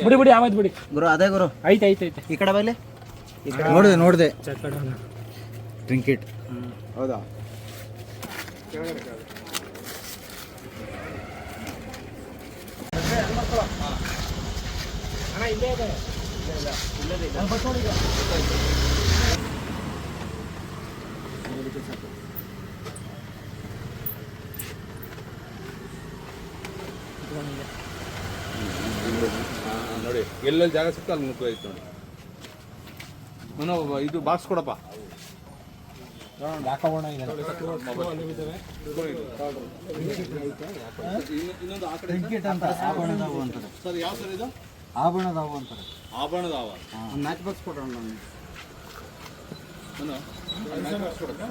ಬಿಡಿ ಬಿಡಿ ಆವತ್ತು ಬಿಡಿ ಗುರು ಅದೇ ಗುರು ಐತೆ ಐತೆ ಐತೆ ಈ ಕಡೆ ಬೈಲಿ ನೋಡಿದೆ ಟ್ರಿಂಕಿಟ್ ಹೌದಾ ನೋಡಿ ಎಲ್ಲೆಲ್ಲಿ ಜಾಗ ಸಿಗ್ತಾ ಅಲ್ಲಿ ಮುಖ ಐತೆ ನೋಡಿ ಮನೋ ಇದು ಬಾಕ್ಸ್ ಕೊಡಪ್ಪ ಇನ್ನೊಂದು ಆ ಕಡೆ ಆಭರಣದವು ಅಂತಾರೆ ಸರ್ ಯಾವ ಸರ್ ಇದು ಆಭರಣದವು ಅಂತಾರೆ ಆಭರಣದಾವ ಮ್ಯಾಚ್ ಬಾಕ್ಸ್ ಕೊಡೋಣ ನಾನು ಮ್ಯಾಚ್ ಬಾಕ್ಸ್ ಕೊಡಪ್ಪ